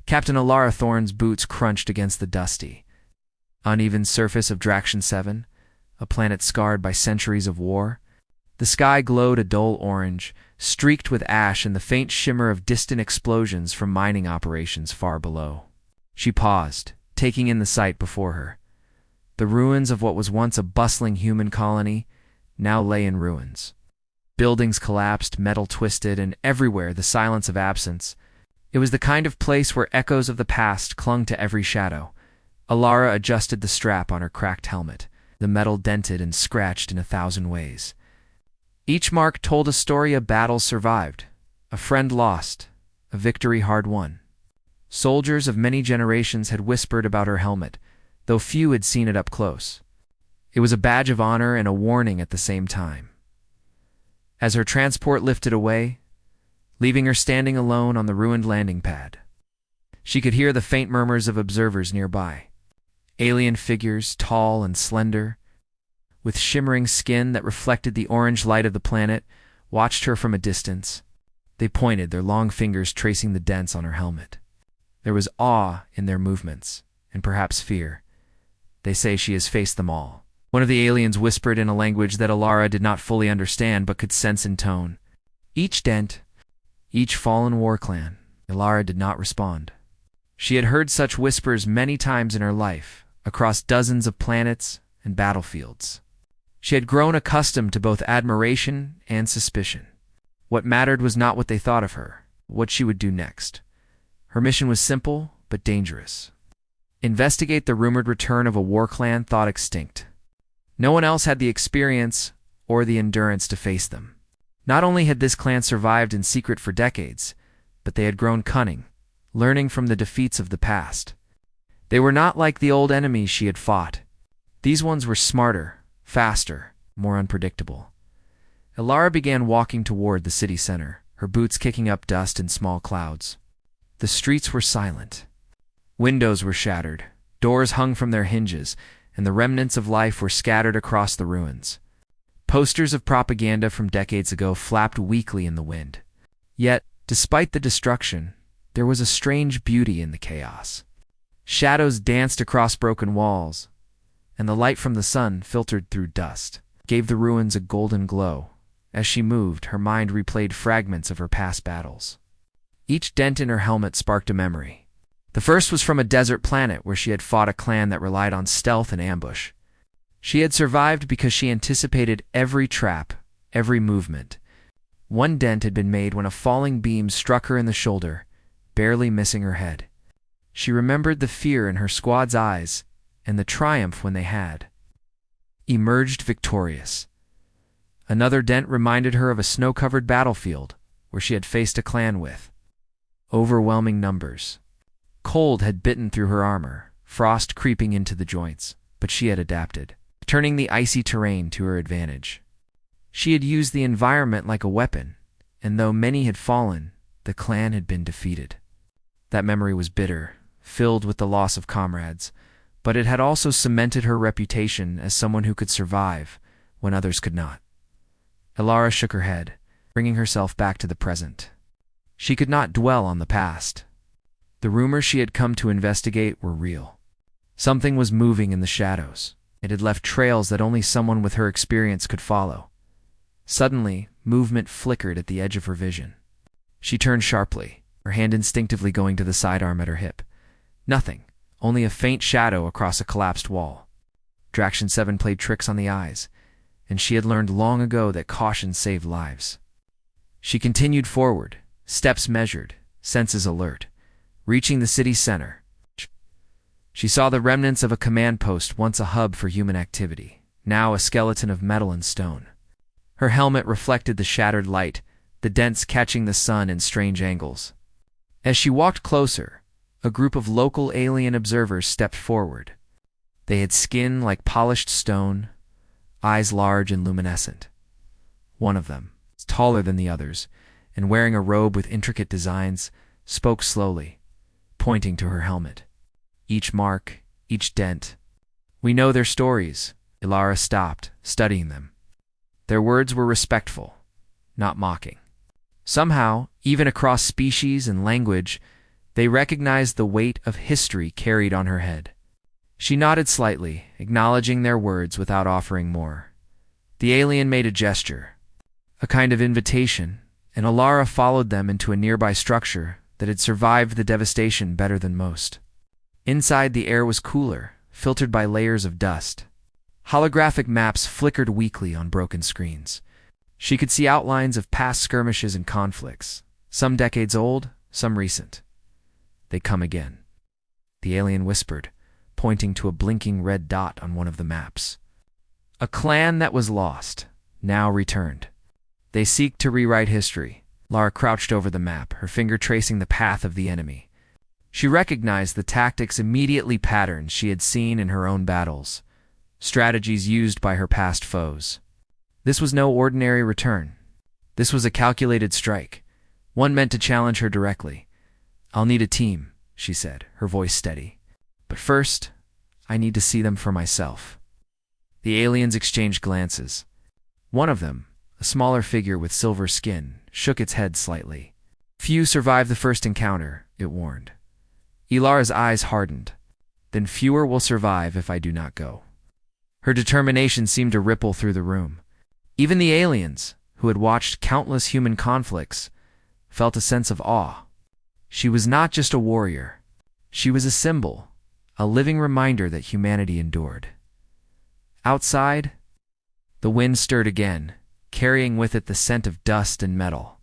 Captain Alara Thorne's boots crunched against the dusty, uneven surface of Draction 7, a planet scarred by centuries of war. The sky glowed a dull orange, streaked with ash and the faint shimmer of distant explosions from mining operations far below. She paused, taking in the sight before her. The ruins of what was once a bustling human colony now lay in ruins. Buildings collapsed, metal twisted, and everywhere the silence of absence. It was the kind of place where echoes of the past clung to every shadow. Alara adjusted the strap on her cracked helmet, the metal dented and scratched in 1,000 ways. Each mark told a story of battles survived, a friend lost, a victory hard won. Soldiers of many generations had whispered about her helmet, though few had seen it up close. It was a badge of honor and a warning at the same time. As her transport lifted away, leaving her standing alone on the ruined landing pad, she could hear the faint murmurs of observers nearby. Alien figures, tall and slender, with shimmering skin that reflected the orange light of the planet, watched her from a distance. They pointed, their long fingers tracing the dents on her helmet. There was awe in their movements, and perhaps fear. They say she has faced them all. One of the aliens whispered in a language that Alara did not fully understand but could sense in tone. Each dent, each fallen war clan. Alara did not respond. She had heard such whispers many times in her life, across dozens of planets and battlefields. She had grown accustomed to both admiration and suspicion. What mattered was not what they thought of her, what she would do next. Her mission was simple, but dangerous. Investigate the rumored return of a war clan thought extinct. No one else had the experience or the endurance to face them. Not only had this clan survived in secret for decades, but they had grown cunning, learning from the defeats of the past. They were not like the old enemies she had fought. These ones were smarter, faster, more unpredictable. Alara began walking toward the city center, her boots kicking up dust in small clouds. The streets were silent. Windows were shattered, doors hung from their hinges, and the remnants of life were scattered across the ruins. Posters of propaganda from decades ago flapped weakly in the wind. Yet, despite the destruction, there was a strange beauty in the chaos. Shadows danced across broken walls, and the light from the sun, filtered through dust, gave the ruins a golden glow. As she moved, her mind replayed fragments of her past battles. Each dent in her helmet sparked a memory. The first was from a desert planet where she had fought a clan that relied on stealth and ambush. She had survived because she anticipated every trap, every movement. One dent had been made when a falling beam struck her in the shoulder, barely missing her head. She remembered the fear in her squad's eyes and the triumph when they had emerged victorious. Another dent reminded her of a snow-covered battlefield where she had faced a clan with overwhelming numbers. Cold had bitten through her armor, frost creeping into the joints, but she had adapted, turning the icy terrain to her advantage. She had used the environment like a weapon, and though many had fallen, the clan had been defeated. That memory was bitter, filled with the loss of comrades, but it had also cemented her reputation as someone who could survive when others could not. Alara shook her head, bringing herself back to the present. She could not dwell on the past. The rumors she had come to investigate were real. Something was moving in the shadows. It had left trails that only someone with her experience could follow. Suddenly, movement flickered at the edge of her vision. She turned sharply, her hand instinctively going to the sidearm at her hip. Nothing, only a faint shadow across a collapsed wall. Draction 7 played tricks on the eyes, and she had learned long ago that caution saved lives. She continued forward, steps measured, senses alert, reaching the city center. She saw the remnants of a command post, once a hub for human activity, now a skeleton of metal and stone. Her helmet reflected the shattered light, the dents catching the sun in strange angles. As she walked closer, a group of local alien observers stepped forward. They had skin like polished stone, eyes large and luminescent. One of them, taller than the others, and wearing a robe with intricate designs, spoke slowly, pointing to her helmet. Each mark, each dent. We know their stories. Alara stopped, studying them. Their words were respectful, not mocking. Somehow, even across species and language, They recognized the weight of history carried on her head. She nodded slightly, acknowledging their words without offering more. The alien made a gesture, a kind of invitation, and Alara followed them into a nearby structure that had survived the devastation better than most. Inside, the air was cooler, filtered by layers of dust. Holographic maps flickered weakly on broken screens. She could see outlines of past skirmishes and conflicts, some decades old, some recent. They come again, the alien whispered, pointing to a blinking red dot on one of the maps. A clan that was lost, now returned. They seek to rewrite history. Lara crouched over the map, her finger tracing the path of the enemy. She recognized the tactics immediately patterns she had seen in her own battles, strategies used by her past foes. This was no ordinary return. This was a calculated strike, one meant to challenge her directly. "I'll need a team," she said, her voice steady. "But first, I need to see them for myself." The aliens exchanged glances. One of them, a smaller figure with silver skin, shook its head slightly. "Few survive the first encounter," it warned. Ilara's eyes hardened. "Then fewer will survive if I do not go." Her determination seemed to ripple through the room. Even the aliens, who had watched countless human conflicts, felt a sense of awe. She was not just a warrior. She was a symbol, a living reminder that humanity endured. Outside, the wind stirred again, carrying with it the scent of dust and metal.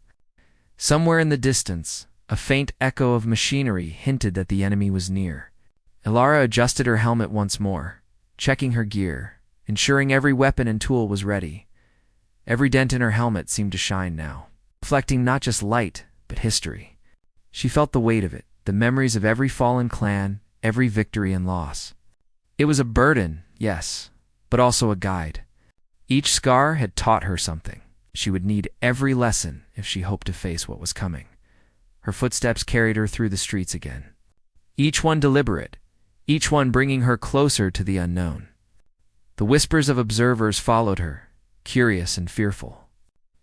Somewhere in the distance, a faint echo of machinery hinted that the enemy was near. Ilara adjusted her helmet once more, checking her gear, ensuring every weapon and tool was ready. Every dent in her helmet seemed to shine now, reflecting not just light, but history. She felt the weight of it, the memories of every fallen clan, every victory and loss. It was a burden, yes, but also a guide. Each scar had taught her something. She would need every lesson if she hoped to face what was coming. Her footsteps carried her through the streets again, each one deliberate, each one bringing her closer to the unknown. The whispers of observers followed her, curious and fearful.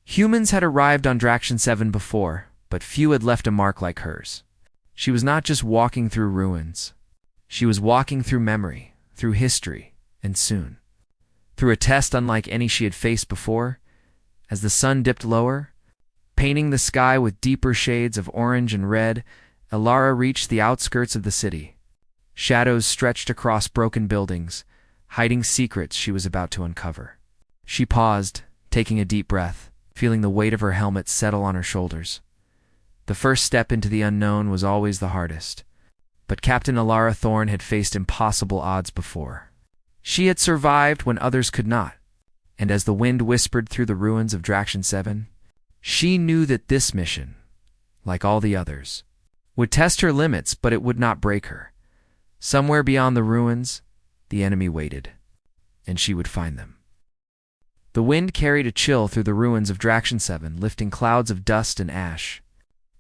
Humans had arrived on Draction 7 before, but few had left a mark like hers. She was not just walking through ruins. She was walking through memory, through history, and soon, through a test unlike any she had faced before. As the sun dipped lower, painting the sky with deeper shades of orange and red, Ilara reached the outskirts of the city. Shadows stretched across broken buildings, hiding secrets she was about to uncover. She paused, taking a deep breath, feeling the weight of her helmet settle on her shoulders. The first step into the unknown was always the hardest, but Captain Ilara Thorne had faced impossible odds before. She had survived when others could not, and as the wind whispered through the ruins of Draction 7, she knew that this mission, like all the others, would test her limits, but it would not break her. Somewhere beyond the ruins, the enemy waited, and she would find them. The wind carried a chill through the ruins of Draction 7, lifting clouds of dust and ash.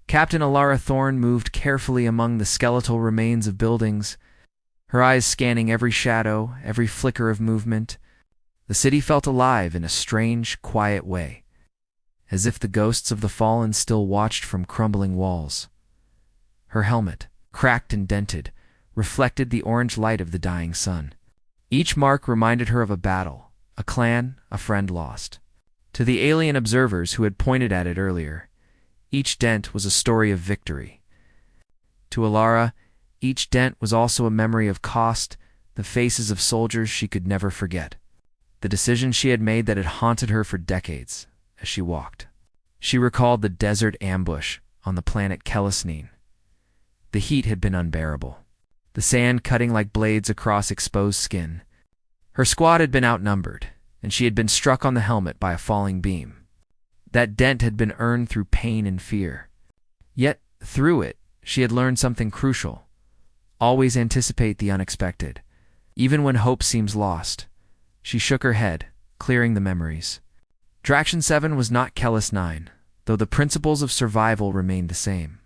Captain Ilara Thorne moved carefully among the skeletal remains of buildings, her eyes scanning every shadow, every flicker of movement. The city felt alive in a strange, quiet way, as if the ghosts of the fallen still watched from crumbling walls. Her helmet, cracked and dented, reflected the orange light of the dying sun. Each mark reminded her of a battle, a clan, a friend lost. To the alien observers who had pointed at it earlier, each dent was a story of victory. To Ilara, each dent was also a memory of cost, the faces of soldiers she could never forget, the decision she had made that had haunted her for decades. As she walked, she recalled the desert ambush on the planet Kelesnine. The heat had been unbearable, the sand cutting like blades across exposed skin. Her squad had been outnumbered, and she had been struck on the helmet by a falling beam. That dent had been earned through pain and fear. Yet, through it, she had learned something crucial. Always anticipate the unexpected, even when hope seems lost. She shook her head, clearing the memories. Draction 7 was not Kelis 9, though the principles of survival remained the same.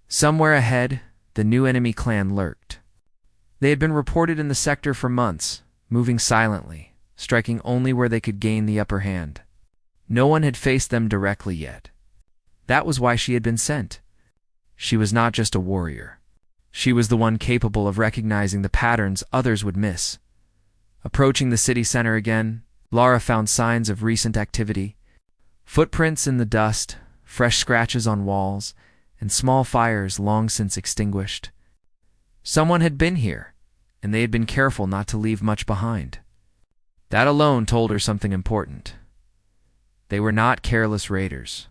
Somewhere ahead, the new enemy clan lurked. They had been reported in the sector for months, moving silently, striking only where they could gain the upper hand. No one had faced them directly yet. That was why she had been sent. She was not just a warrior. She was the one capable of recognizing the patterns others would miss. Approaching the city center again, Lara found signs of recent activity. Footprints in the dust, fresh scratches on walls, and small fires long since extinguished. Someone had been here, and they had been careful not to leave much behind. That alone told her something important. They were not careless raiders.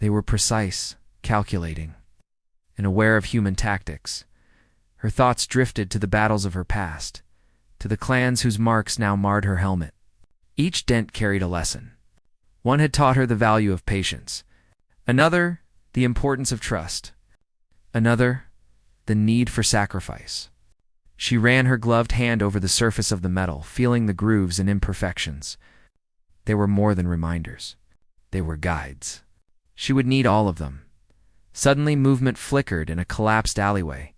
They were precise, calculating, and aware of human tactics. Her thoughts drifted to the battles of her past, to the clans whose marks now marred her helmet. Each dent carried a lesson. One had taught her the value of patience. Another, the importance of trust. Another, the need for sacrifice. She ran her gloved hand over the surface of the metal, feeling the grooves and imperfections. They were more than reminders. They were guides. She would need all of them. Suddenly, movement flickered in a collapsed alleyway.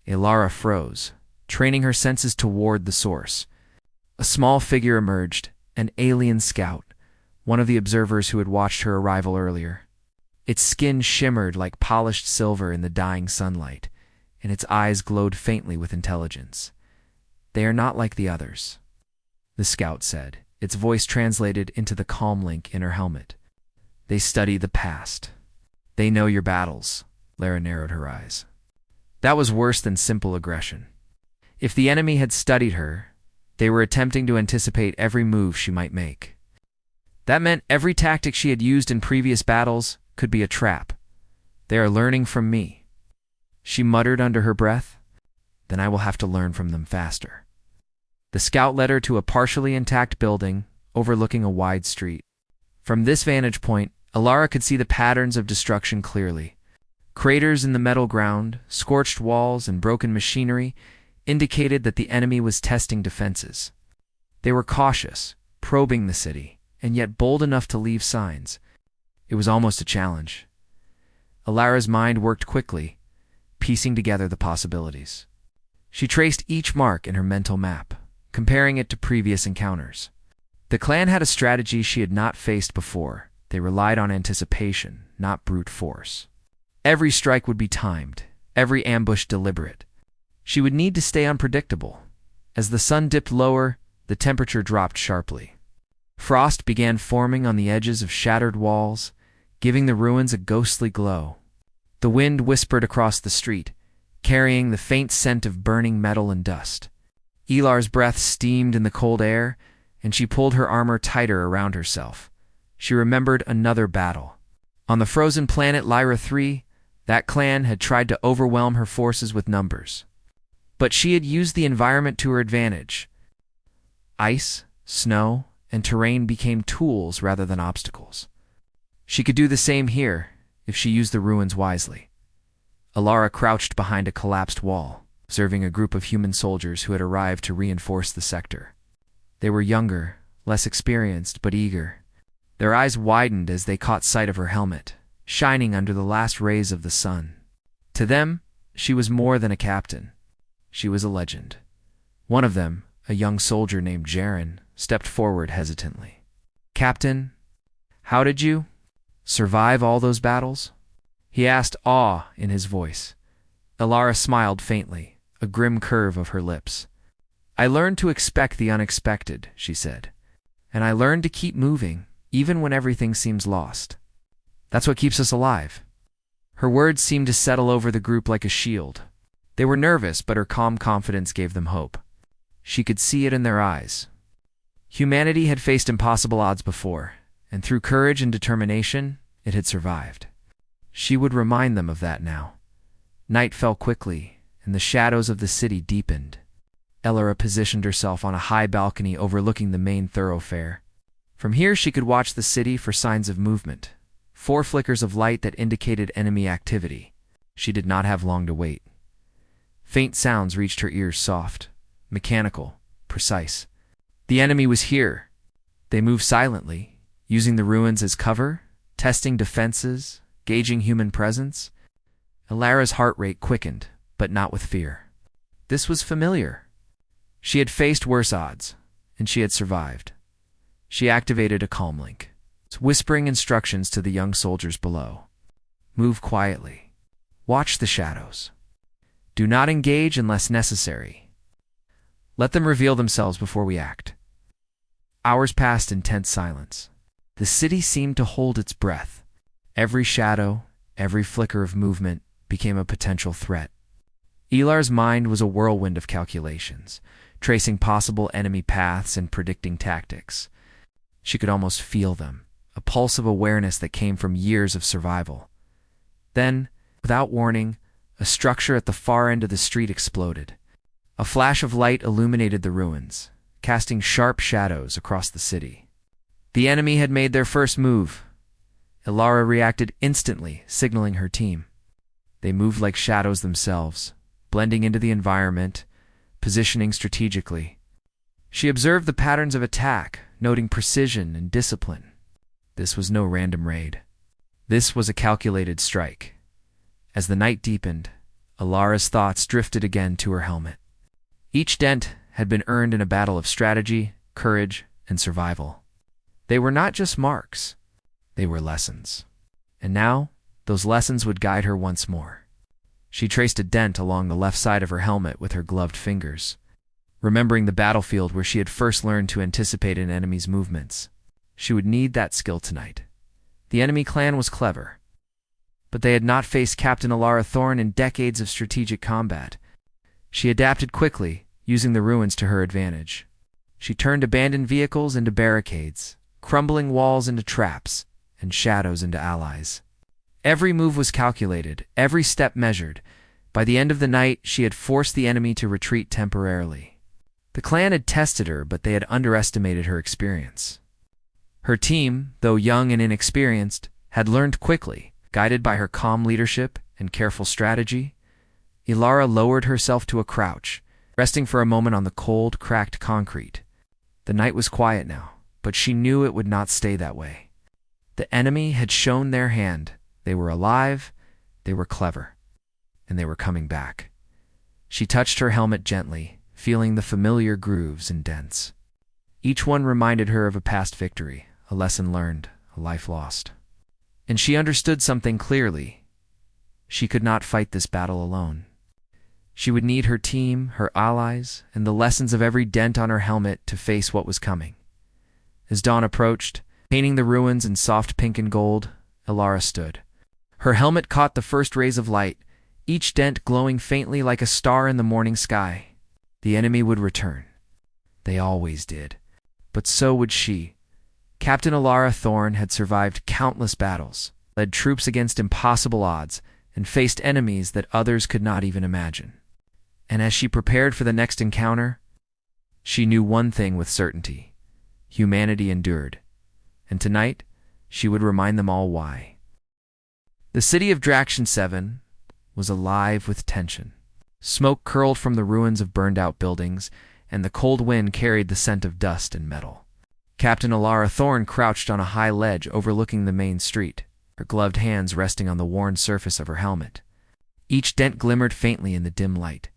Lara froze, training her senses toward the source. A small figure emerged, an alien scout, one of the observers who had watched her arrival earlier. Its skin shimmered like polished silver in the dying sunlight, and its eyes glowed faintly with intelligence. "They are not like the others," the scout said, its voice translated into the calm link in her helmet. "They study the past. They know your battles," Lara narrowed her eyes. That was worse than simple aggression. If the enemy had studied her, they were attempting to anticipate every move she might make. That meant every tactic she had used in previous battles could be a trap. "They are learning from me," she muttered under her breath. "Then I will have to learn from them faster." The scout led her to a partially intact building overlooking a wide street. From this vantage point, Lara could see the patterns of destruction clearly. Craters in the metal ground, scorched walls, and broken machinery indicated that the enemy was testing defenses. They were cautious, probing the city, and yet bold enough to leave signs. It was almost a challenge. Alara's mind worked quickly, piecing together the possibilities. She traced each mark in her mental map, comparing it to previous encounters. The clan had a strategy she had not faced before. They relied on anticipation, not brute force. Every strike would be timed, every ambush deliberate. She would need to stay unpredictable. As the sun dipped lower, the temperature dropped sharply. Frost began forming on the edges of shattered walls, giving the ruins a ghostly glow. The wind whispered across the street, carrying the faint scent of burning metal and dust. Elar's breath steamed in the cold air, and she pulled her armor tighter around herself. She remembered another battle. On the frozen planet Lyra III, that clan had tried to overwhelm her forces with numbers. But she had used the environment to her advantage. Ice, snow, and terrain became tools rather than obstacles. She could do the same here, if she used the ruins wisely. Alara crouched behind a collapsed wall, observing a group of human soldiers who had arrived to reinforce the sector. They were younger, less experienced, but eager. Their eyes widened as they caught sight of her helmet, shining under the last rays of the sun. To them, she was more than a captain. She was a legend. One of them, a young soldier named Jaren, stepped forward hesitantly. "Captain, how did you survive all those battles?" He asked, awe in his voice. Alara smiled faintly, a grim curve of her lips. "I learned to expect the unexpected," she said. "And I learned to keep moving, even when everything seems lost. That's what keeps us alive." Her words seemed to settle over the group like a shield. They were nervous, but her calm confidence gave them hope. She could see it in their eyes. Humanity had faced impossible odds before, and through courage and determination, it had survived. She would remind them of that now. Night fell quickly, and the shadows of the city deepened. Elara positioned herself on a high balcony overlooking the main thoroughfare. From here she could watch the city for signs of movement, 4 flickers of light that indicated enemy activity. She did not have long to wait. Faint sounds reached her ears, soft, mechanical, precise. The enemy was here. They moved silently, using the ruins as cover, testing defenses, gauging human presence. Alara's heart rate quickened, but not with fear. This was familiar. She had faced worse odds, and she had survived. She activated a calm link, whispering instructions to the young soldiers below. "Move quietly. Watch the shadows. Do not engage unless necessary. Let them reveal themselves before we act. Hours passed in tense silence. The city seemed to hold its breath. Every shadow, every flicker of movement became a potential threat. Elar's mind was a whirlwind of calculations, tracing possible enemy paths and predicting tactics. She could almost feel them, a pulse of awareness that came from years of survival. Then, without warning, a structure at the far end of the street exploded. A flash of light illuminated the ruins, casting sharp shadows across the city. The enemy had made their first move. Ilara reacted instantly, signaling her team. They moved like shadows themselves, blending into the environment, positioning strategically. She observed the patterns of attack, noting precision and discipline. This was no random raid. This was a calculated strike. As the night deepened, Ilara's thoughts drifted again to her helmet. Each dent had been earned in a battle of strategy, courage, and survival. They were not just marks. They were lessons. And now, those lessons would guide her once more. She traced a dent along the left side of her helmet with her gloved fingers, remembering the battlefield where she had first learned to anticipate an enemy's movements. She would need that skill tonight. The enemy clan was clever, but they had not faced Captain Ilara Thorn in decades of strategic combat. She adapted quickly, using the ruins to her advantage. She turned abandoned vehicles into barricades, crumbling walls into traps, and shadows into allies. Every move was calculated, every step measured. By the end of the night, she had forced the enemy to retreat temporarily. The clan had tested her, but they had underestimated her experience. Her team, though young and inexperienced, had learned quickly, guided by her calm leadership and careful strategy. Ilara lowered herself to a crouch, resting for a moment on the cold, cracked concrete. The night was quiet now, but she knew it would not stay that way. The enemy had shown their hand. They were alive, they were clever, and they were coming back. She touched her helmet gently, feeling the familiar grooves and dents. Each one reminded her of a past victory, a lesson learned, a life lost. And she understood something clearly. She could not fight this battle alone. She would need her team, her allies, and the lessons of every dent on her helmet to face what was coming. As dawn approached, painting the ruins in soft pink and gold, Ilara stood. Her helmet caught the first rays of light, each dent glowing faintly like a star in the morning sky. The enemy would return. They always did. But so would she. Captain Ilara Thorn had survived countless battles, led troops against impossible odds, and faced enemies that others could not even imagine. And as she prepared for the next encounter, she knew one thing with certainty. Humanity endured. And tonight, she would remind them all why. The city of Draction 7 was alive with tension. Smoke curled from the ruins of burned-out buildings, and the cold wind carried the scent of dust and metal. Captain Ilara Thorn crouched on a high ledge overlooking the main street, her gloved hands resting on the worn surface of her helmet. Each dent glimmered faintly in the dim light,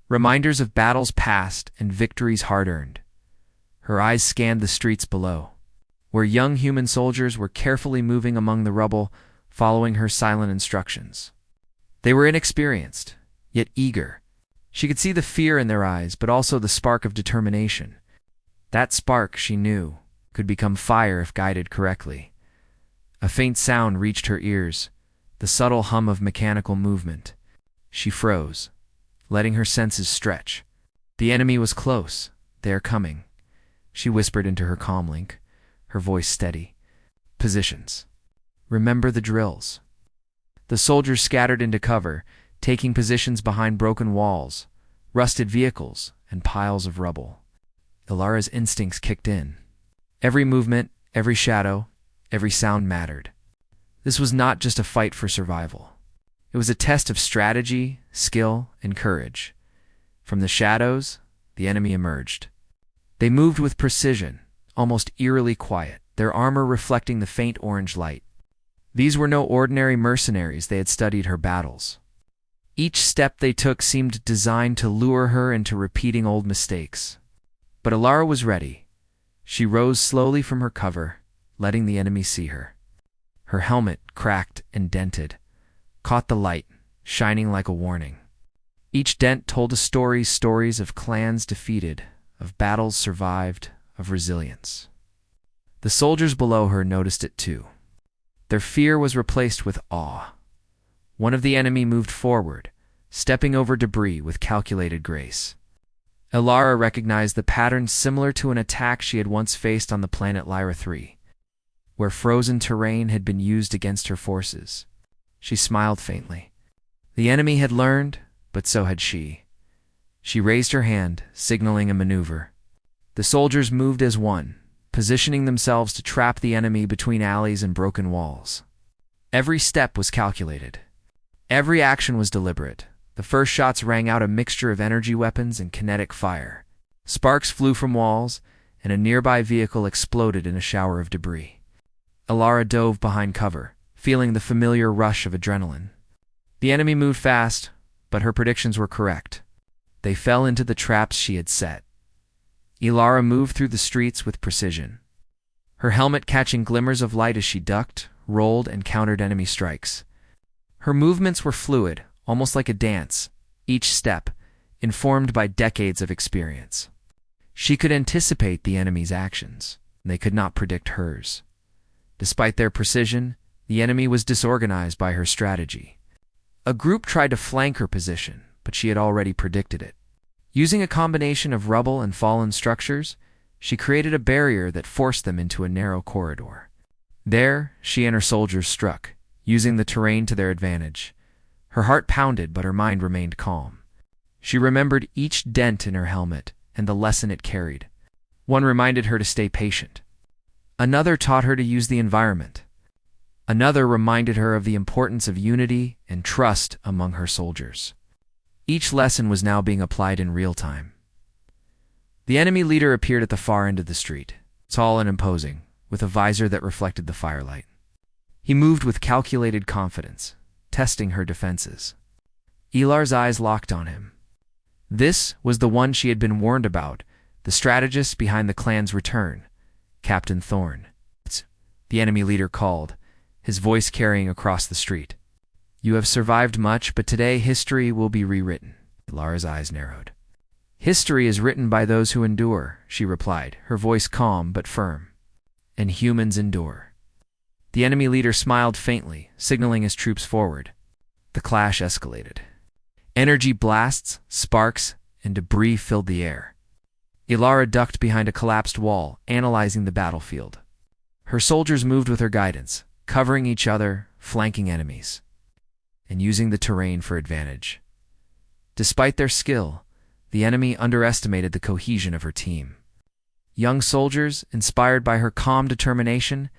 reminders of battles past and victories hard-earned. Her eyes scanned the streets below, where young human soldiers were carefully moving among the rubble, following her silent instructions. They were inexperienced, yet eager. She could see the fear in their eyes, but also the spark of determination. That spark, she knew, could become fire if guided correctly. A faint sound reached her ears, the subtle hum of mechanical movement. She froze, letting her senses stretch. The enemy was close. They are coming. She whispered into her comlink, her voice steady. Positions. Remember the drills. The soldiers scattered into cover, taking positions behind broken walls, rusted vehicles, and piles of rubble. Ilara's instincts kicked in. Every movement, every shadow, every sound mattered. This was not just a fight for survival. It was a test of strategy, skill, and courage. From the shadows, the enemy emerged. They moved with precision, almost eerily quiet, their armor reflecting the faint orange light. These were no ordinary mercenaries. They had studied her battles. Each step they took seemed designed to lure her into repeating old mistakes. But Ilara was ready. She rose slowly from her cover, letting the enemy see her. Her helmet, cracked and dented, caught the light, shining like a warning. Each dent told stories of clans defeated, of battles survived, of resilience. The soldiers below her noticed it too. Their fear was replaced with awe. One of the enemy moved forward, stepping over debris with calculated grace. Ilara recognized the pattern similar to an attack she had once faced on the planet Lyra III, where frozen terrain had been used against her forces. She smiled faintly. The enemy had learned, but so had she. She raised her hand, signaling a maneuver. The soldiers moved as one, positioning themselves to trap the enemy between alleys and broken walls. Every step was calculated. Every action was deliberate. The first shots rang out a mixture of energy weapons and kinetic fire. Sparks flew from walls, and a nearby vehicle exploded in a shower of debris. Ilara dove behind cover, feeling the familiar rush of adrenaline. The enemy moved fast, but her predictions were correct. They fell into the traps she had set. Ilara moved through the streets with precision, her helmet catching glimmers of light as she ducked, rolled, and countered enemy strikes. Her movements were fluid, almost like a dance, each step informed by decades of experience. She could anticipate the enemy's actions, and they could not predict hers. Despite their precision, the enemy was disorganized by her strategy. A group tried to flank her position, but she had already predicted it. Using a combination of rubble and fallen structures, she created a barrier that forced them into a narrow corridor. There, she and her soldiers struck, using the terrain to their advantage. Her heart pounded, but her mind remained calm. She remembered each dent in her helmet and the lesson it carried. One reminded her to stay patient. Another taught her to use the environment. Another reminded her of the importance of unity and trust among her soldiers. Each lesson was now being applied in real time. The enemy leader appeared at the far end of the street, tall and imposing, with a visor that reflected the firelight. He moved with calculated confidence, testing her defenses. Ilara's eyes locked on him. This was the one she had been warned about, the strategist behind the clan's return, Captain Thorn. The enemy leader called, his voice carrying across the street. You have survived much, but today history will be rewritten. Ilara's eyes narrowed. History is written by those who endure, she replied, her voice calm but firm. And humans endure. The enemy leader smiled faintly, signaling his troops forward. The clash escalated. Energy blasts, sparks, and debris filled the air. Ilara ducked behind a collapsed wall, analyzing the battlefield. Her soldiers moved with her guidance, covering each other, flanking enemies, and using the terrain for advantage. Despite their skill, the enemy underestimated the cohesion of her team. Young soldiers, inspired by her calm determination,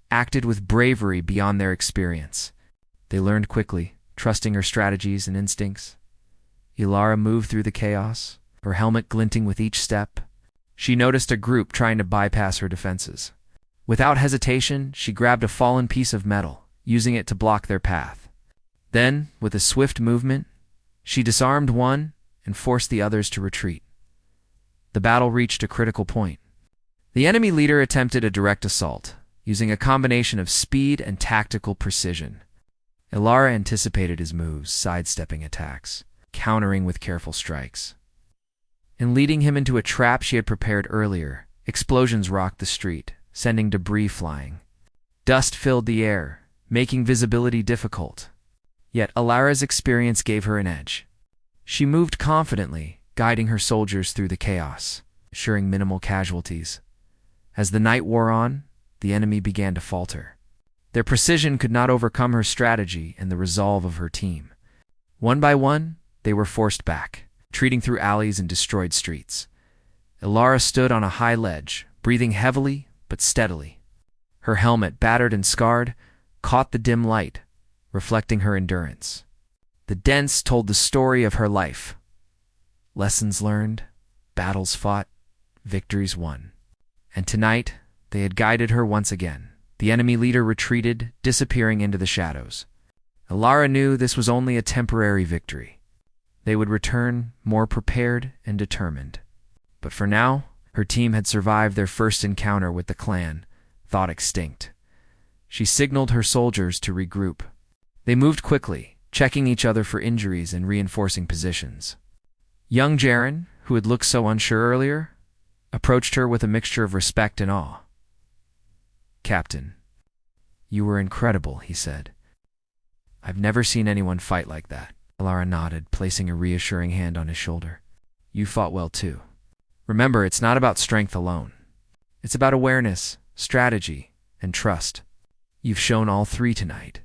acted with bravery beyond their experience. They learned quickly, trusting her strategies and instincts. Ilara moved through the chaos, her helmet glinting with each step. She noticed a group trying to bypass her defenses. Without hesitation, she grabbed a fallen piece of metal, using it to block their path. Then, with a swift movement, she disarmed one and forced the others to retreat. The battle reached a critical point. The enemy leader attempted a direct assault, using a combination of speed and tactical precision. Ilara anticipated his moves, sidestepping attacks, countering with careful strikes. And leading him into a trap she had prepared earlier, explosions rocked the street, sending debris flying. Dust filled the air, making visibility difficult. Yet Ilara's experience gave her an edge. She moved confidently, guiding her soldiers through the chaos, ensuring minimal casualties. As the night wore on, the enemy began to falter. Their precision could not overcome her strategy and the resolve of her team. One by one, they were forced back, retreating through alleys and destroyed streets. Ilara stood on a high ledge, breathing heavily but steadily. Her helmet, battered and scarred, caught the dim light, reflecting her endurance. The dents told the story of her life. Lessons learned, battles fought, victories won. And tonight, they had guided her once again. The enemy leader retreated, disappearing into the shadows. Ilara knew this was only a temporary victory. They would return more prepared and determined. But for now, her team had survived their first encounter with the clan, thought extinct. She signaled her soldiers to regroup. They moved quickly, checking each other for injuries and reinforcing positions. Young Jaren, who had looked so unsure earlier, approached her with a mixture of respect and awe. "Captain, you were incredible," he said. "I've never seen anyone fight like that." Alara nodded, placing a reassuring hand on his shoulder. "You fought well too. Remember, it's not about strength alone. It's about awareness, strategy, and trust. You've shown all three tonight."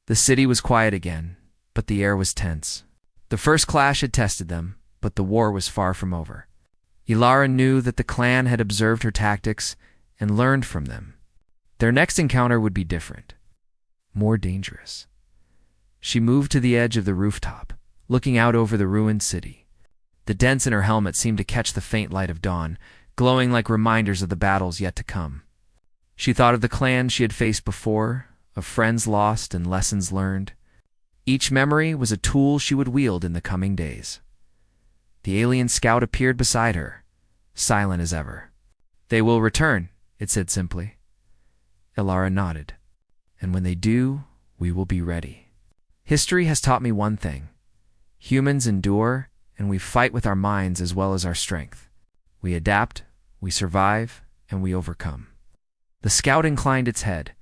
The city was quiet again, but the air was tense. The first clash had tested them, but the war was far from over. Ilara knew that the clan had observed her tactics and learned from them. Their next encounter would be different, more dangerous. She moved to the edge of the rooftop, looking out over the ruined city. The dents in her helmet seemed to catch the faint light of dawn, glowing like reminders of the battles yet to come. She thought of the clans she had faced before, of friends lost and lessons learned. Each memory was a tool she would wield in the coming days. The alien scout appeared beside her, silent as ever. "They will return," it said simply. Ilara nodded. "And when they do, we will be ready. History has taught me one thing. Humans endure, and we fight with our minds as well as our strength. We adapt, we survive, and we overcome." The scout inclined its head,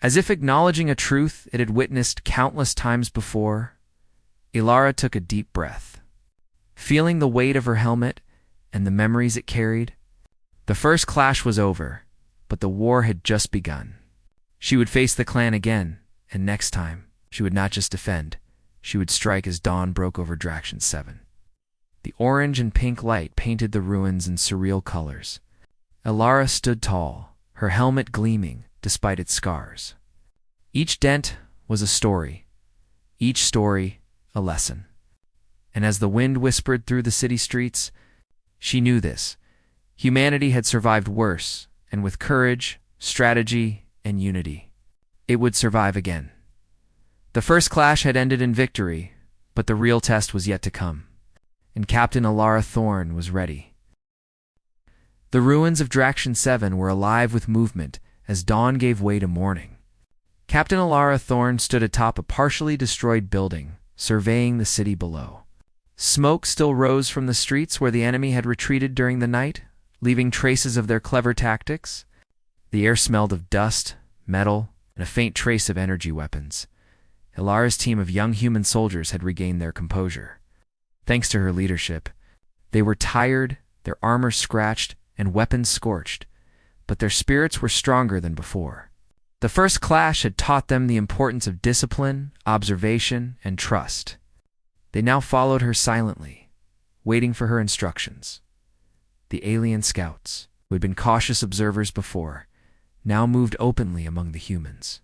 as if acknowledging a truth it had witnessed countless times before. Ilara took a deep breath, feeling the weight of her helmet and the memories it carried. The first clash was over, but the war had just begun. She would face the clan again, and next time, she would not just defend, she would strike as dawn broke over Draction 7. The orange and pink light painted the ruins in surreal colors. Ilara stood tall, her helmet gleaming despite its scars. Each dent was a story, each story a lesson. And as the wind whispered through the city streets, she knew this. Humanity had survived worse, and with courage, strategy, and unity, it would survive again. The first clash had ended in victory, but the real test was yet to come, and Captain Ilara Thorne was ready. The ruins of Draction 7 were alive with movement as dawn gave way to morning. Captain Ilara Thorne stood atop a partially destroyed building, surveying the city below. Smoke still rose from the streets where the enemy had retreated during the night, leaving traces of their clever tactics. The air smelled of dust, metal, and a faint trace of energy weapons. Ilara's team of young human soldiers had regained their composure. Thanks to her leadership, they were tired, their armor scratched, and weapons scorched, but their spirits were stronger than before. The first clash had taught them the importance of discipline, observation, and trust. They now followed her silently, waiting for her instructions. The alien scouts, who had been cautious observers before, now moved openly among the humans.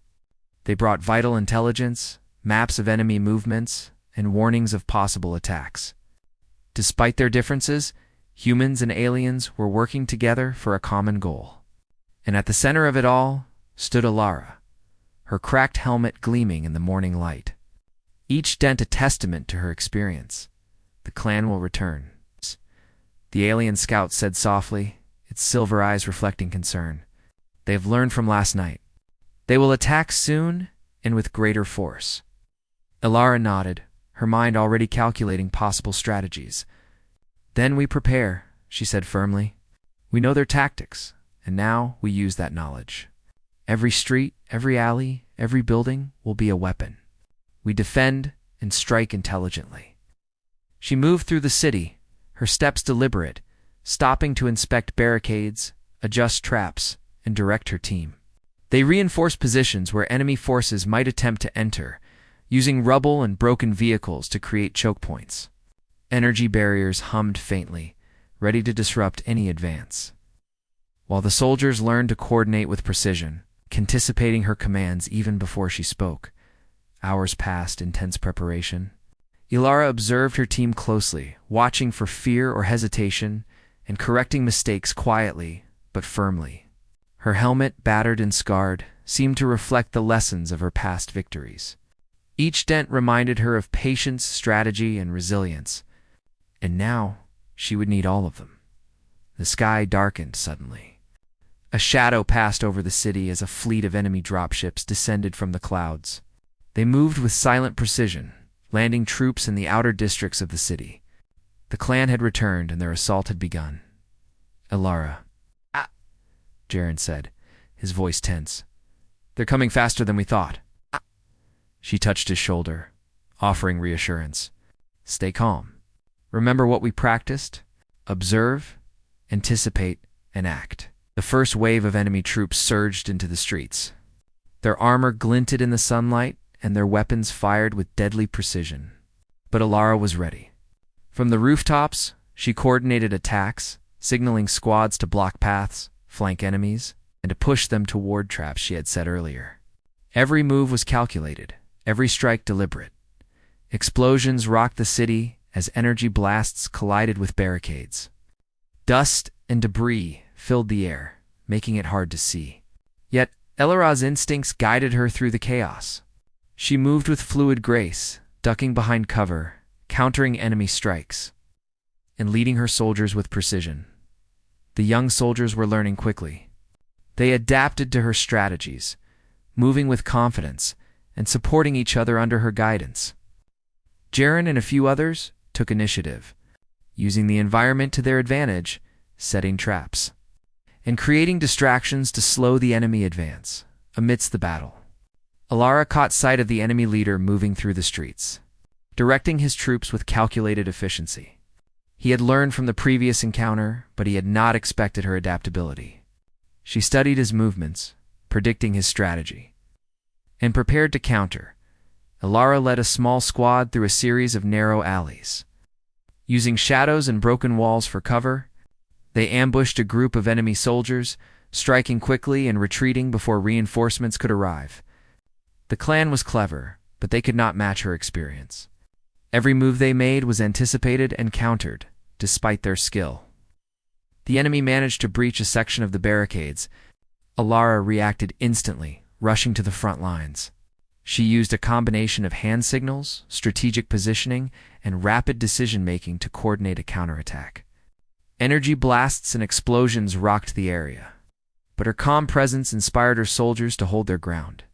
They brought vital intelligence, maps of enemy movements, and warnings of possible attacks. Despite their differences, humans and aliens were working together for a common goal. And at the center of it all stood Ilara, her cracked helmet gleaming in the morning light. Each dent a testament to her experience. "The clan will return," the alien scout said softly, its silver eyes reflecting concern. "They have learned from last night. They will attack soon and with greater force." Ilara nodded, her mind already calculating possible strategies. "Then we prepare," she said firmly. "We know their tactics, and now we use that knowledge. Every street, every alley, every building will be a weapon. We defend and strike intelligently." She moved through the city, her steps deliberate, stopping to inspect barricades, adjust traps, and direct her team. They reinforced positions where enemy forces might attempt to enter, using rubble and broken vehicles to create choke points. Energy barriers hummed faintly, ready to disrupt any advance. While the soldiers learned to coordinate with precision, anticipating her commands even before she spoke, hours passed in tense preparation. Ilara observed her team closely, watching for fear or hesitation, and correcting mistakes quietly but firmly. Her helmet, battered and scarred, seemed to reflect the lessons of her past victories. Each dent reminded her of patience, strategy, and resilience. And now, she would need all of them. The sky darkened suddenly. A shadow passed over the city as a fleet of enemy dropships descended from the clouds. They moved with silent precision, landing troops in the outer districts of the city. The clan had returned, and their assault had begun. "Elara," Jaren said, his voice tense. "They're coming faster than we thought." She touched his shoulder, offering reassurance. "Stay calm. Remember what we practiced? Observe, anticipate, and act." The first wave of enemy troops surged into the streets. Their armor glinted in the sunlight, and their weapons fired with deadly precision. But Elara was ready. From the rooftops, she coordinated attacks, signaling squads to block paths, flank enemies, and to push them toward traps she had set earlier. Every move was calculated, every strike deliberate. Explosions rocked the city as energy blasts collided with barricades. Dust and debris filled the air, making it hard to see. Yet Elara's instincts guided her through the chaos. She moved with fluid grace, ducking behind cover, countering enemy strikes, and leading her soldiers with precision. The young soldiers were learning quickly. They adapted to her strategies, moving with confidence and supporting each other under her guidance. Jaren and a few others took initiative, using the environment to their advantage, setting traps, and creating distractions to slow the enemy advance. Amidst the battle, Elara caught sight of the enemy leader moving through the streets, directing his troops with calculated efficiency. He had learned from the previous encounter, but he had not expected her adaptability. She studied his movements, predicting his strategy, and prepared to counter. Elara led a small squad through a series of narrow alleys. Using shadows and broken walls for cover, they ambushed a group of enemy soldiers, striking quickly and retreating before reinforcements could arrive. The clan was clever, but they could not match her experience. Every move they made was anticipated and countered, despite their skill. The enemy managed to breach a section of the barricades. Elara reacted instantly, rushing to the front lines. She used a combination of hand signals, strategic positioning, and rapid decision-making to coordinate a counterattack. Energy blasts and explosions rocked the area, but her calm presence inspired her soldiers to hold their ground.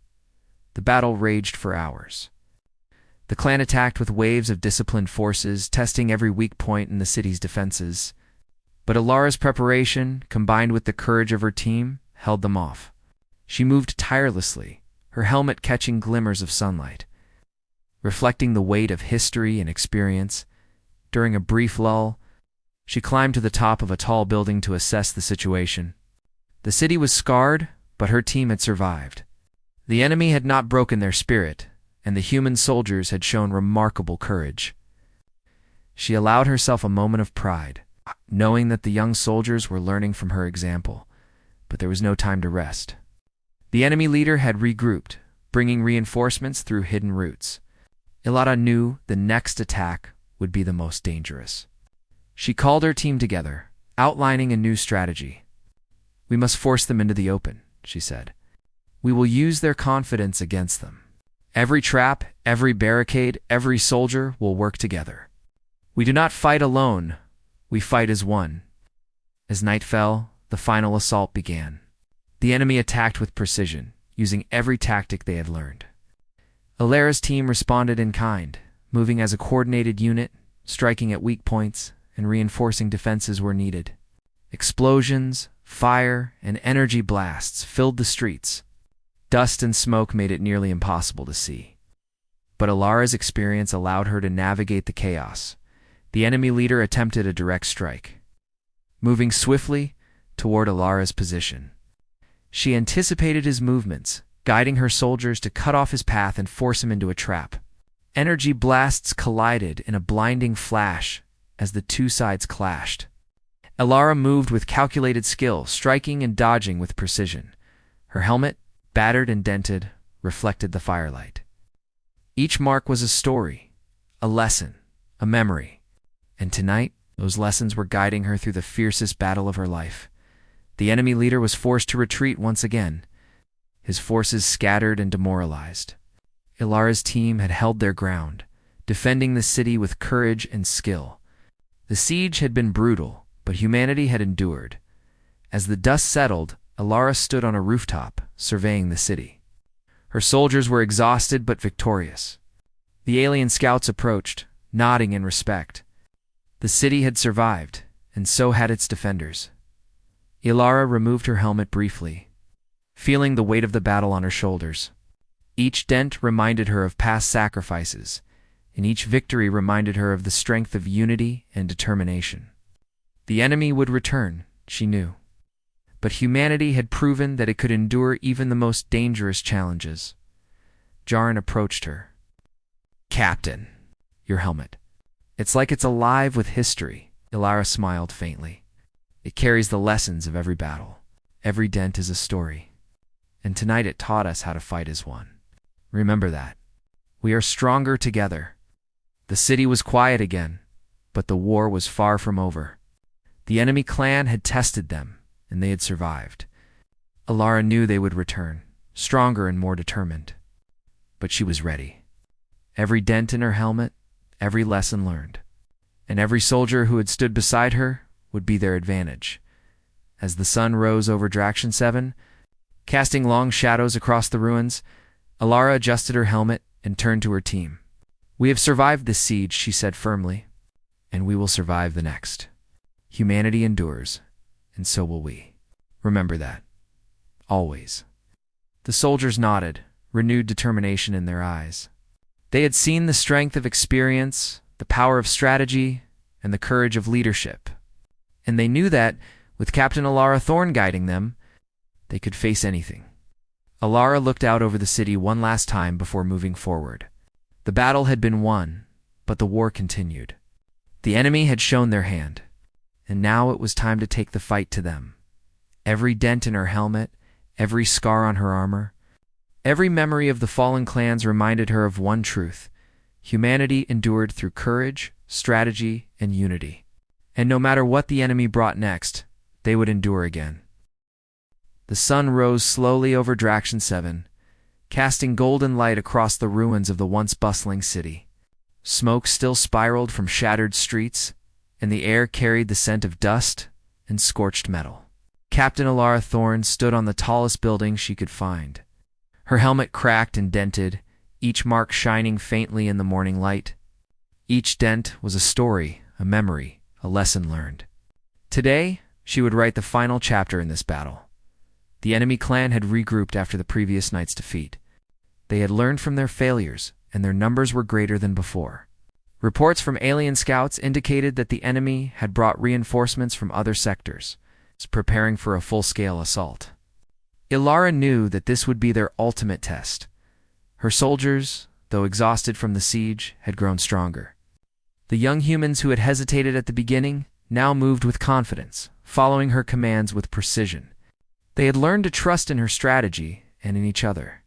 The battle raged for hours. The clan attacked with waves of disciplined forces, testing every weak point in the city's defenses. But Elara's preparation, combined with the courage of her team, held them off. She moved tirelessly, her helmet catching glimmers of sunlight, reflecting the weight of history and experience. During a brief lull, she climbed to the top of a tall building to assess the situation. The city was scarred, but her team had survived. The enemy had not broken their spirit, and the human soldiers had shown remarkable courage. She allowed herself a moment of pride, knowing that the young soldiers were learning from her example, but there was no time to rest. The enemy leader had regrouped, bringing reinforcements through hidden routes. Elara knew the next attack would be the most dangerous. She called her team together, outlining a new strategy. "We must force them into the open," she said. "We will use their confidence against them. Every trap, every barricade, every soldier will work together. We do not fight alone, we fight as one." As night fell, the final assault began. The enemy attacked with precision, using every tactic they had learned. Elara's team responded in kind, moving as a coordinated unit, striking at weak points, and reinforcing defenses where needed. Explosions, fire, and energy blasts filled the streets. Dust and smoke made it nearly impossible to see. But Elara's experience allowed her to navigate the chaos. The enemy leader attempted a direct strike, moving swiftly toward Elara's position. She anticipated his movements, guiding her soldiers to cut off his path and force him into a trap. Energy blasts collided in a blinding flash as the two sides clashed. Elara moved with calculated skill, striking and dodging with precision. Her helmet, battered and dented, reflected the firelight. Each mark was a story, a lesson, a memory. And tonight, those lessons were guiding her through the fiercest battle of her life. The enemy leader was forced to retreat once again, his forces scattered and demoralized. Elara's team had held their ground, defending the city with courage and skill. The siege had been brutal, but humanity had endured. As the dust settled, Elara stood on a rooftop, surveying the city. Her soldiers were exhausted but victorious. The alien scouts approached, nodding in respect. The city had survived, and so had its defenders. Ilara removed her helmet briefly, feeling the weight of the battle on her shoulders. Each dent reminded her of past sacrifices, and each victory reminded her of the strength of unity and determination. The enemy would return, she knew. But humanity had proven that it could endure even the most dangerous challenges. Jaren approached her. "Captain, your helmet. It's like it's alive with history." Ilara smiled faintly. "It carries the lessons of every battle. Every dent is a story. And tonight it taught us how to fight as one. Remember that. We are stronger together." The city was quiet again, but the war was far from over. The enemy clan had tested them, and they had survived. Ilara knew they would return, stronger and more determined. But she was ready. Every dent in her helmet, every lesson learned, and every soldier who had stood beside her would be their advantage. As the sun rose over Draction 7, casting long shadows across the ruins, Ilara adjusted her helmet and turned to her team. "We have survived this siege," she said firmly, "and we will survive the next. Humanity endures, and so will we. Remember that. Always." The soldiers nodded, renewed determination in their eyes. They had seen the strength of experience, the power of strategy, and the courage of leadership. And they knew that, with Captain Ilara Thorn guiding them, they could face anything. Ilara looked out over the city one last time before moving forward. The battle had been won, but the war continued. The enemy had shown their hand, and now it was time to take the fight to them. Every dent in her helmet, every scar on her armor, every memory of the fallen clans reminded her of one truth: humanity endured through courage, strategy, and unity. And no matter what the enemy brought next, they would endure again. The sun rose slowly over Draction 7, casting golden light across the ruins of the once bustling city. Smoke still spiraled from shattered streets, and the air carried the scent of dust and scorched metal. Captain Ilara Thorn stood on the tallest building she could find. Her helmet cracked and dented, each mark shining faintly in the morning light. Each dent was a story, a memory, a lesson learned. Today, she would write the final chapter in this battle. The enemy clan had regrouped after the previous night's defeat. They had learned from their failures, and their numbers were greater than before. Reports from alien scouts indicated that the enemy had brought reinforcements from other sectors, preparing for a full-scale assault. Ilara knew that this would be their ultimate test. Her soldiers, though exhausted from the siege, had grown stronger. The young humans who had hesitated at the beginning now moved with confidence, following her commands with precision. They had learned to trust in her strategy and in each other.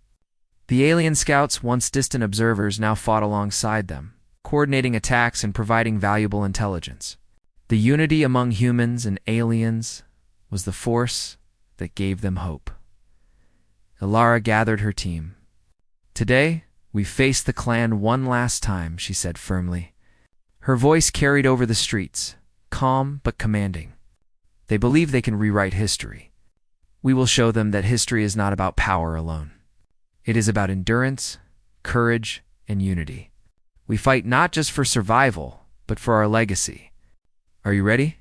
The alien scouts, once distant observers, now fought alongside them, coordinating attacks and providing valuable intelligence. The unity among humans and aliens was the force that gave them hope. Ilara gathered her team. "Today, we face the clan one last time," she said firmly. Her voice carried over the streets, calm but commanding. "They believe they can rewrite history. We will show them that history is not about power alone. It is about endurance, courage, and unity. We fight not just for survival, but for our legacy. Are you ready?"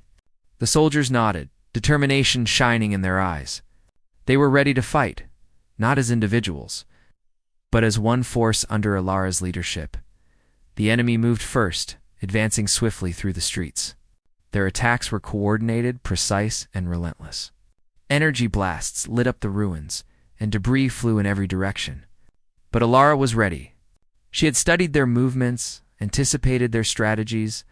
The soldiers nodded, determination shining in their eyes. They were ready to fight, not as individuals, but as one force under Ilara's leadership. The enemy moved first, advancing swiftly through the streets. Their attacks were coordinated, precise, and relentless. Energy blasts lit up the ruins, and debris flew in every direction. But Ilara was ready. She had studied their movements, anticipated their strategies,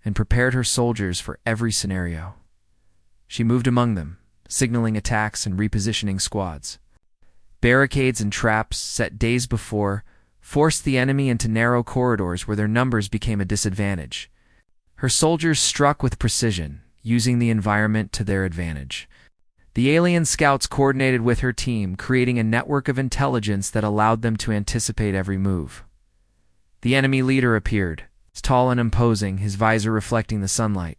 and prepared her soldiers for every scenario. She moved among them, signaling attacks and repositioning squads. Barricades and traps, set days before, forced the enemy into narrow corridors where their numbers became a disadvantage. Her soldiers struck with precision, using the environment to their advantage. The alien scouts coordinated with her team, creating a network of intelligence that allowed them to anticipate every move. The enemy leader appeared, tall and imposing, his visor reflecting the sunlight.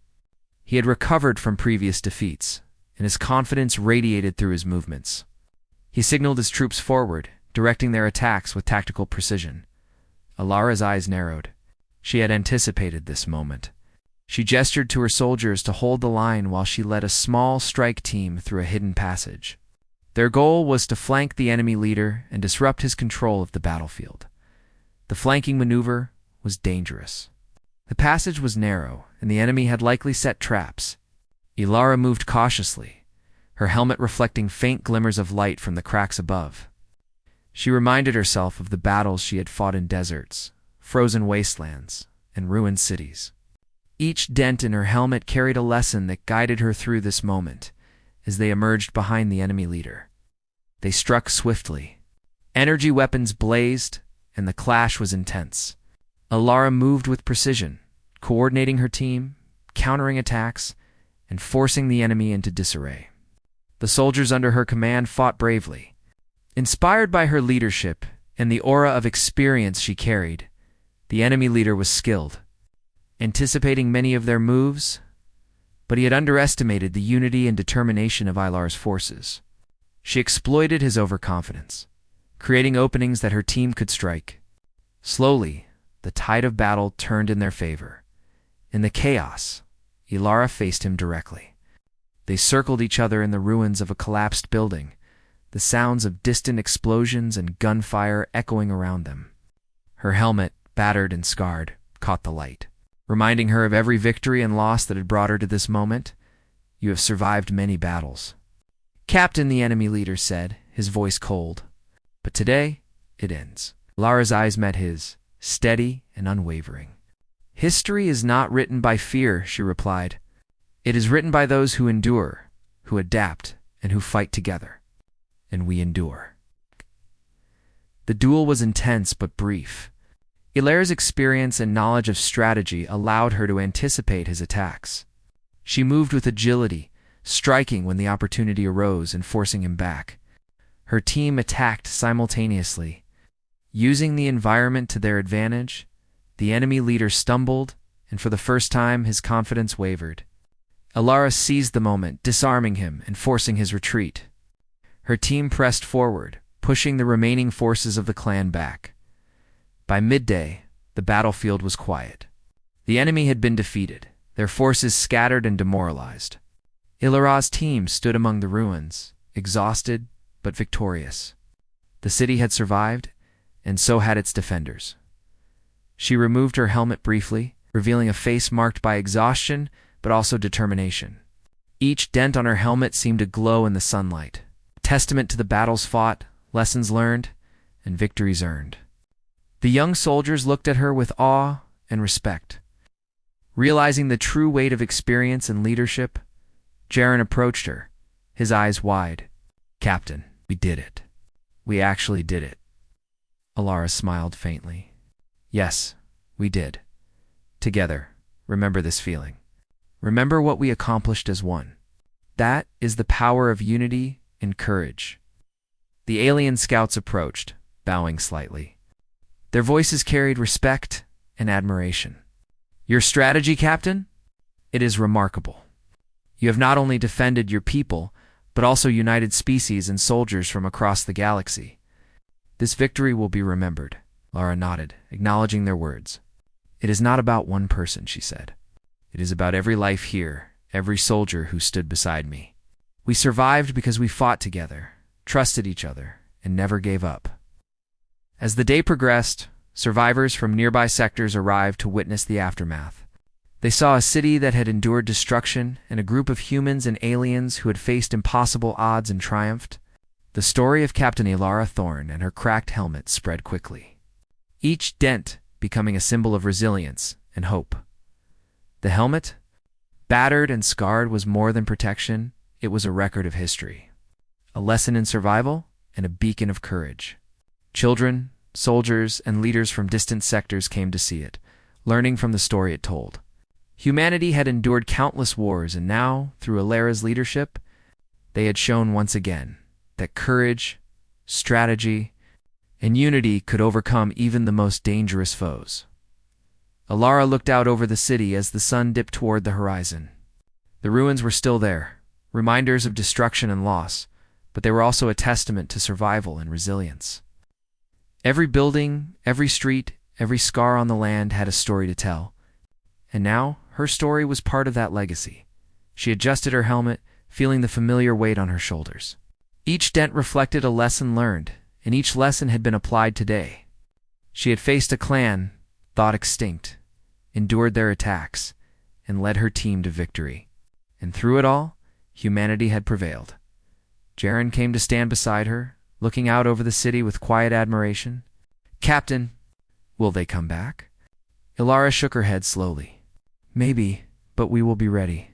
He had recovered from previous defeats, and his confidence radiated through his movements. He signaled his troops forward, directing their attacks with tactical precision. Ilara's eyes narrowed. She had anticipated this moment. She gestured to her soldiers to hold the line while she led a small strike team through a hidden passage. Their goal was to flank the enemy leader and disrupt his control of the battlefield. The flanking maneuver was dangerous. The passage was narrow, and the enemy had likely set traps. Ilara moved cautiously, her helmet reflecting faint glimmers of light from the cracks above. She reminded herself of the battles she had fought in deserts, frozen wastelands, and ruined cities. Each dent in her helmet carried a lesson that guided her through this moment as they emerged behind the enemy leader. They struck swiftly. Energy weapons blazed, and the clash was intense. Ilara moved with precision, coordinating her team, countering attacks, and forcing the enemy into disarray. The soldiers under her command fought bravely. Inspired by her leadership and the aura of experience she carried, the enemy leader was skilled, anticipating many of their moves, but he had underestimated the unity and determination of Ilara's forces. She exploited his overconfidence, creating openings that her team could strike. Slowly, the tide of battle turned in their favor. In the chaos, Ilara faced him directly. They circled each other in the ruins of a collapsed building, the sounds of distant explosions and gunfire echoing around them. Her helmet, battered and scarred, caught the light, reminding her of every victory and loss that had brought her to this moment. "You have survived many battles, Captain," the enemy leader said, his voice cold. "But today, it ends." Ilara's eyes met his, steady and unwavering. "History is not written by fear," she replied. "It is written by those who endure, who adapt, and who fight together. And we endure." The duel was intense but brief. Ilara's experience and knowledge of strategy allowed her to anticipate his attacks. She moved with agility, striking when the opportunity arose and forcing him back. Her team attacked simultaneously. Using the environment to their advantage, the enemy leader stumbled, and for the first time his confidence wavered. Ilara seized the moment, disarming him and forcing his retreat. Her team pressed forward, pushing the remaining forces of the clan back. By midday, the battlefield was quiet. The enemy had been defeated, their forces scattered and demoralized. Ilara's team stood among the ruins, exhausted but victorious. The city had survived, and so had its defenders. She removed her helmet briefly, revealing a face marked by exhaustion but also determination. Each dent on her helmet seemed to glow in the sunlight, a testament to the battles fought, lessons learned, and victories earned. The young soldiers looked at her with awe and respect. Realizing the true weight of experience and leadership, Jaren approached her, his eyes wide. "Captain, we did it. We actually did it." Ilara smiled faintly. "Yes, we did. Together, remember this feeling. Remember what we accomplished as one. That is the power of unity and courage." The alien scouts approached, bowing slightly. Their voices carried respect and admiration. "Your strategy, Captain? It is remarkable. You have not only defended your people, but also united species and soldiers from across the galaxy. This victory will be remembered." Ilara nodded, acknowledging their words. "It is not about one person," she said. "It is about every life here, every soldier who stood beside me. We survived because we fought together, trusted each other, and never gave up." As the day progressed, survivors from nearby sectors arrived to witness the aftermath. They saw a city that had endured destruction and a group of humans and aliens who had faced impossible odds and triumphed. The story of Captain Ilara Thorne and her cracked helmet spread quickly, each dent becoming a symbol of resilience and hope. The helmet, battered and scarred, was more than protection. It was a record of history, a lesson in survival, and a beacon of courage. Children, soldiers, and leaders from distant sectors came to see it, learning from the story it told. Humanity had endured countless wars, and now, through Ilara's leadership, they had shown once again that courage, strategy, and unity could overcome even the most dangerous foes. Ilara looked out over the city as the sun dipped toward the horizon. The ruins were still there, reminders of destruction and loss, but they were also a testament to survival and resilience. Every building, every street, every scar on the land had a story to tell. And now, her story was part of that legacy. She adjusted her helmet, feeling the familiar weight on her shoulders. Each dent reflected a lesson learned, and each lesson had been applied today. She had faced a clan, thought extinct, endured their attacks, and led her team to victory. And through it all, humanity had prevailed. Jaren came to stand beside her, looking out over the city with quiet admiration. "Captain, will they come back?" Ilara shook her head slowly. "Maybe, but we will be ready.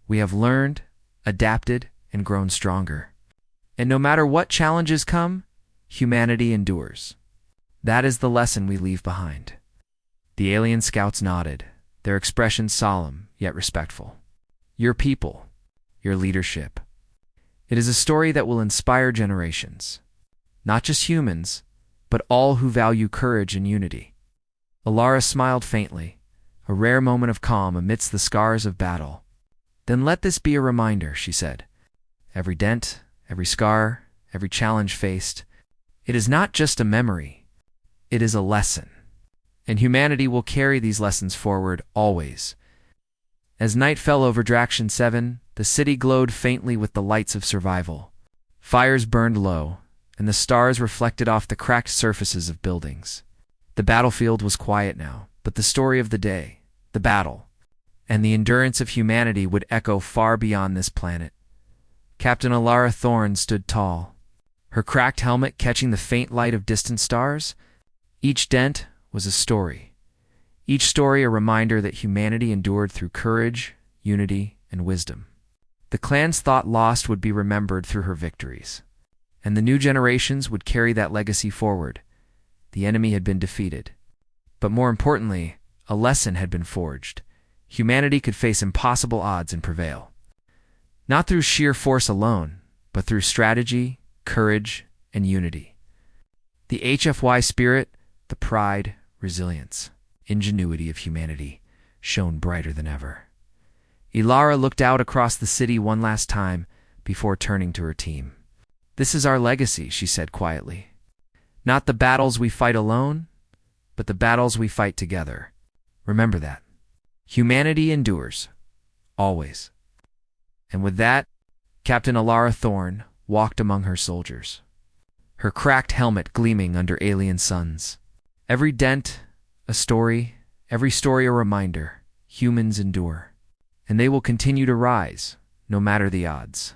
We have learned, adapted, and grown stronger. And no matter what challenges come, humanity endures. That is the lesson we leave behind." The alien scouts nodded, their expressions solemn yet respectful. "Your people, your leadership. It is a story that will inspire generations. Not just humans, but all who value courage and unity." Ilara smiled faintly, a rare moment of calm amidst the scars of battle. "Then let this be a reminder," she said. "Every dent, every scar, every challenge faced, it is not just a memory, it is a lesson. And humanity will carry these lessons forward always." As night fell over Draction 7, the city glowed faintly with the lights of survival. Fires burned low, and the stars reflected off the cracked surfaces of buildings. The battlefield was quiet now, but the story of the day, the battle, and the endurance of humanity would echo far beyond this planet. Captain Ilara Thorne stood tall, her cracked helmet catching the faint light of distant stars. Each dent was a story. Each story a reminder that humanity endured through courage, unity, and wisdom. The clans thought lost would be remembered through her victories, and the new generations would carry that legacy forward. The enemy had been defeated. But more importantly, a lesson had been forged. Humanity could face impossible odds and prevail. Not through sheer force alone, but through strategy, courage, and unity. The HFY spirit, the pride, resilience, ingenuity of humanity, shone brighter than ever. Ilara looked out across the city one last time before turning to her team. "This is our legacy," she said quietly. "Not the battles we fight alone, but the battles we fight together. Remember that. Humanity endures. Always." And with that, Captain Ilara Thorne walked among her soldiers, her cracked helmet gleaming under alien suns. Every dent, a story, every story a reminder. Humans endure. And they will continue to rise, no matter the odds.